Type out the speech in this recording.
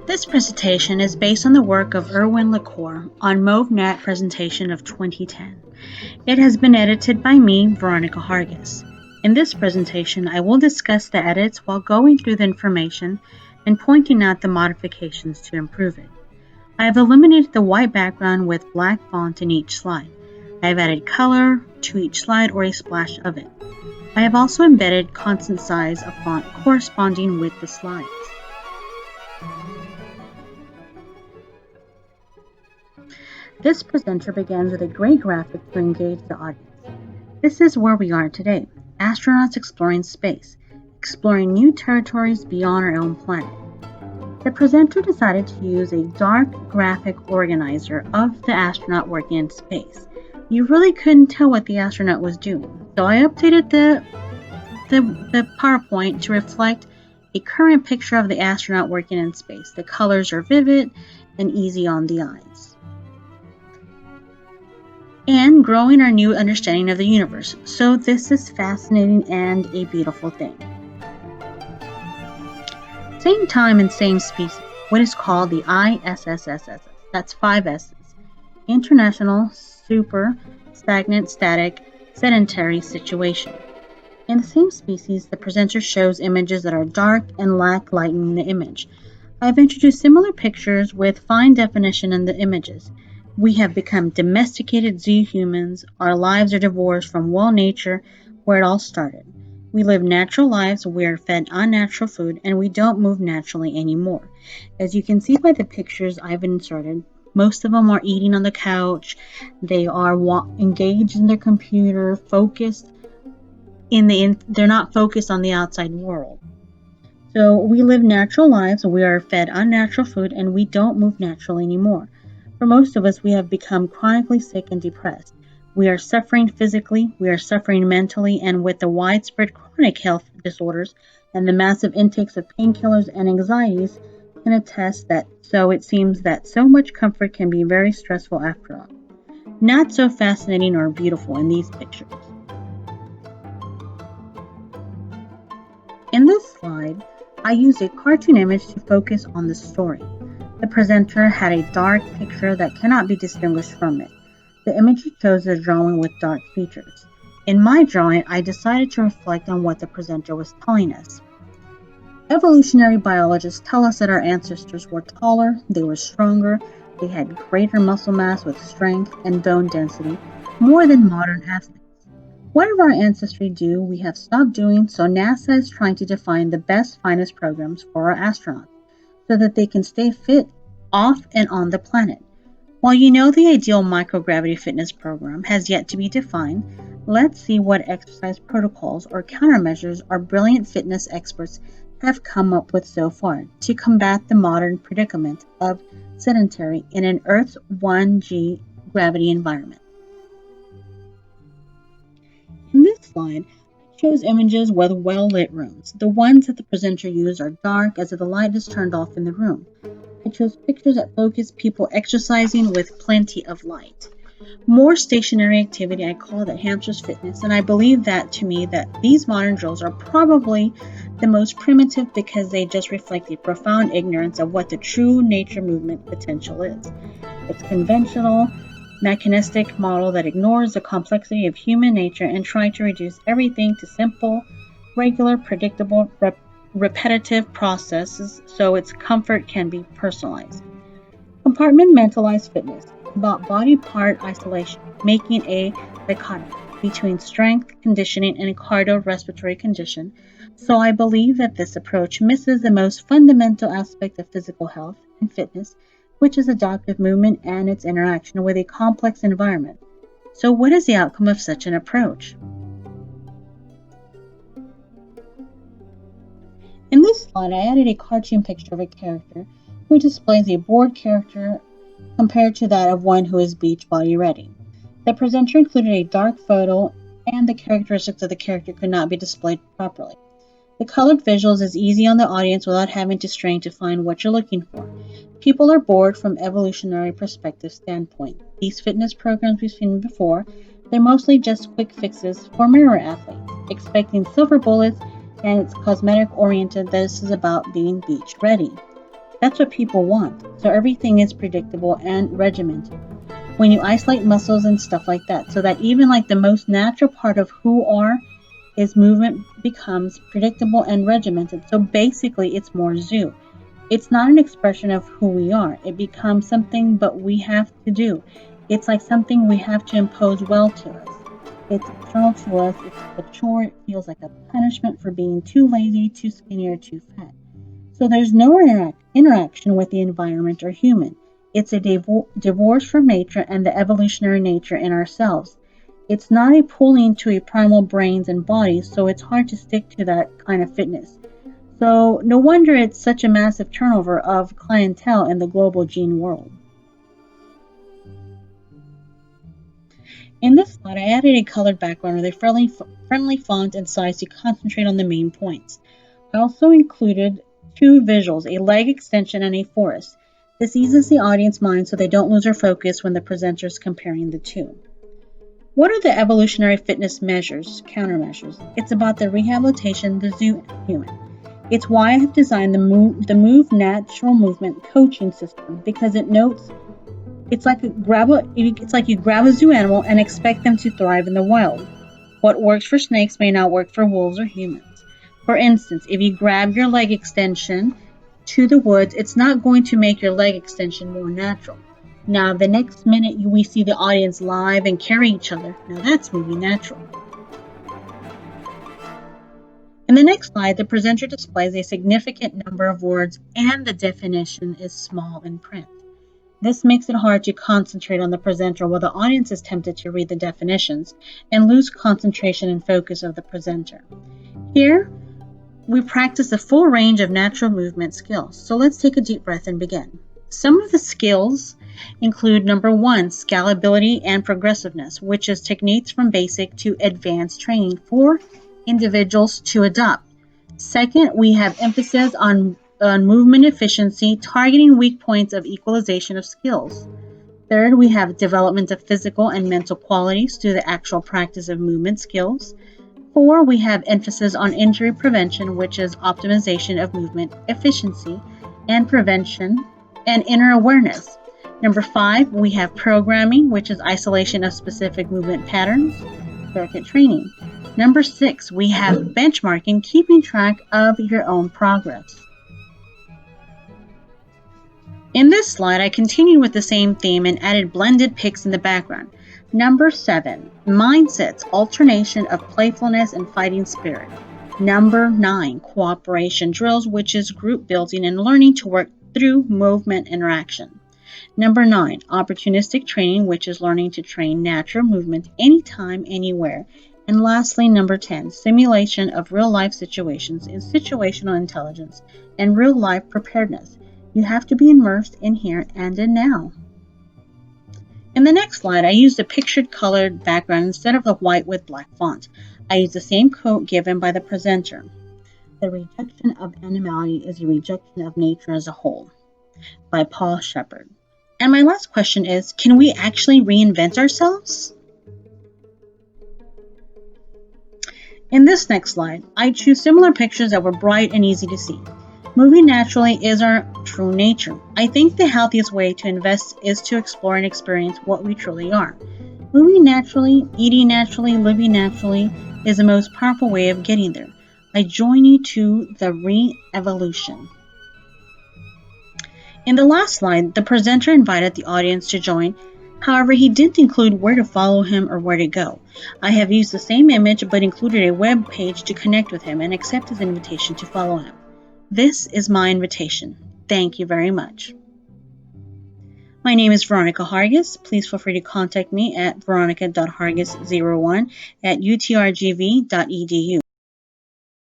This presentation is based on the work of Erwin LaCour on MauveNet presentation of 2010. It has been edited by me, Veronica Hargis. In this presentation, I will discuss the edits while going through the information and pointing out the modifications to improve it. I have eliminated the white background with black font in each slide. I have added color to each slide or a splash of it. I have also embedded constant size of font corresponding with the slides. This presenter begins with a great graphic to engage the audience. This is where we are today, astronauts exploring space, exploring new territories beyond our own planet. The presenter decided to use a dark graphic organizer of the astronaut working in space. You really couldn't tell what the astronaut was doing, so I updated the PowerPoint to reflect a current picture of the astronaut working in space. The colors are vivid and easy on the eyes. And growing our new understanding of the universe. So this is fascinating and a beautiful thing. Same time and same species, what is called the ISSSS, that's 5 S's, International Super Stagnant Static Sedentary Situation. In the same species, the presenter shows images that are dark and lack light in the image. I've introduced similar pictures with fine definition in the images. We have become domesticated zoo humans. Our lives are divorced from wild nature where it all started. We live natural lives, we are fed unnatural food, and we don't move naturally anymore. As you can see by the pictures I've inserted, most of them are eating on the couch. They are engaged in their computer, focused they're not focused on the outside world. So we live natural lives, we are fed unnatural food, and we don't move naturally anymore. For most of us, we have become chronically sick and depressed. We are suffering physically, we are suffering mentally, and with the widespread chronic health disorders and the massive intakes of painkillers and anxieties can attest that so it seems that so much comfort can be very stressful after all. Not so fascinating or beautiful in these pictures. In this slide, I used a cartoon image to focus on the story. The presenter had a dark picture that cannot be distinguished from it. The image shows a drawing with dark features. In my drawing, I decided to reflect on what the presenter was telling us. Evolutionary biologists tell us that our ancestors were taller, they were stronger, they had greater muscle mass with strength and bone density, more than modern athletes. Whatever our ancestry do, we have stopped doing, so NASA is trying to define the best, finest programs for our astronauts, so that they can stay fit off and on the planet. While you know the ideal microgravity fitness program has yet to be defined, let's see what exercise protocols or countermeasures our brilliant fitness experts have come up with so far to combat the modern predicament of sedentary in an Earth's 1G gravity environment. In this slide, shows images with well-lit rooms. The ones that the presenter used are dark as if the light is turned off in the room. It shows pictures that focus people exercising with plenty of light. More stationary activity, I call that hamster's fitness, and I believe that to me that these modern drills are probably the most primitive because they just reflect a profound ignorance of what the true nature movement potential is. It's conventional, mechanistic model that ignores the complexity of human nature and tries to reduce everything to simple, regular, predictable, repetitive processes so its comfort can be personalized. Compartmentalized fitness, about body part isolation, making a dichotomy between strength conditioning and cardiorespiratory condition. So I believe that this approach misses the most fundamental aspect of physical health and fitness, which is adaptive movement and its interaction with a complex environment. So what is the outcome of such an approach? In this slide, I added a cartoon picture of a character who displays a bored character compared to that of one who is beach body ready. The presenter included a dark photo and the characteristics of the character could not be displayed properly. The colored visuals is easy on the audience without having to strain to find what you're looking for. People are bored from evolutionary perspective standpoint. These fitness programs we've seen before, they're mostly just quick fixes for mirror athletes, expecting silver bullets, and it's cosmetic oriented. This is about being beach ready. That's what people want. So everything is predictable and regimented. When you isolate muscles and stuff like that, so that even like the most natural part of who are is movement becomes predictable and regimented. So basically it's more zoo. It's not an expression of who we are. It becomes something but we have to do. It's like something we have to impose well to us. It's external to us. It's like a chore. It feels like a punishment for being too lazy, too skinny, or too fat. So there's no interaction with the environment or human. It's a divorce from nature and the evolutionary nature in ourselves. It's not a pulling to a primal brains and bodies, so it's hard to stick to that kind of fitness. So no wonder it's such a massive turnover of clientele in the global gene world. In this slide, I added a colored background with a friendly font and size to concentrate on the main points. I also included two visuals, a leg extension and a forest. This eases the audience mind so they don't lose their focus when the presenter is comparing the two. What are the evolutionary fitness measures, countermeasures? It's about the rehabilitation, the zoo human. It's why I have designed the Move Natural Movement coaching system, because it notes it's like you grab a zoo animal and expect them to thrive in the wild. What works for snakes may not work for wolves or humans. For instance, if you grab your leg extension to the woods, it's not going to make your leg extension more natural. Now, the next minute we see the audience live and carry each other. Now that's moving natural. In the next slide, the presenter displays a significant number of words and the definition is small in print. This makes it hard to concentrate on the presenter while the audience is tempted to read the definitions and lose concentration and focus of the presenter. Here, we practice a full range of natural movement skills. So let's take a deep breath and begin. Some of the skills include number 1, scalability and progressiveness, which is techniques from basic to advanced training for individuals to adopt. Second, we have emphasis on movement efficiency, targeting weak points of equalization of skills. Third, we have development of physical and mental qualities through the actual practice of movement skills. 4, we have emphasis on injury prevention, which is optimization of movement efficiency and prevention and inner awareness. Number 5, we have programming, which is isolation of specific movement patterns, circuit training. Number 6, we have benchmarking, keeping track of your own progress. In this slide, I continued with the same theme and added blended pics in the background. Number 7, mindsets, alternation of playfulness and fighting spirit. Number 9, cooperation drills, which is group building and learning to work through movement interaction. Number 9, opportunistic training, which is learning to train natural movement anytime, anywhere. And lastly, number 10, simulation of real-life situations in situational intelligence and real-life preparedness. You have to be immersed in here and in now. In the next slide, I used a pictured colored background instead of the white with black font. I used the same quote given by the presenter. The rejection of animality is a rejection of nature as a whole, by Paul Shepard. And my last question is, can we actually reinvent ourselves? In this next slide, I choose similar pictures that were bright and easy to see. Moving naturally is our true nature. I think the healthiest way to invest is to explore and experience what we truly are. Moving naturally, eating naturally, living naturally is the most powerful way of getting there. I join you to the re-evolution. In the last slide, the presenter invited the audience to join. However, he didn't include where to follow him or where to go. I have used the same image but included a web page to connect with him and accept his invitation to follow him. This is my invitation. Thank you very much. My name is Veronica Hargis. Please feel free to contact me at veronica.hargis01@utrgv.edu.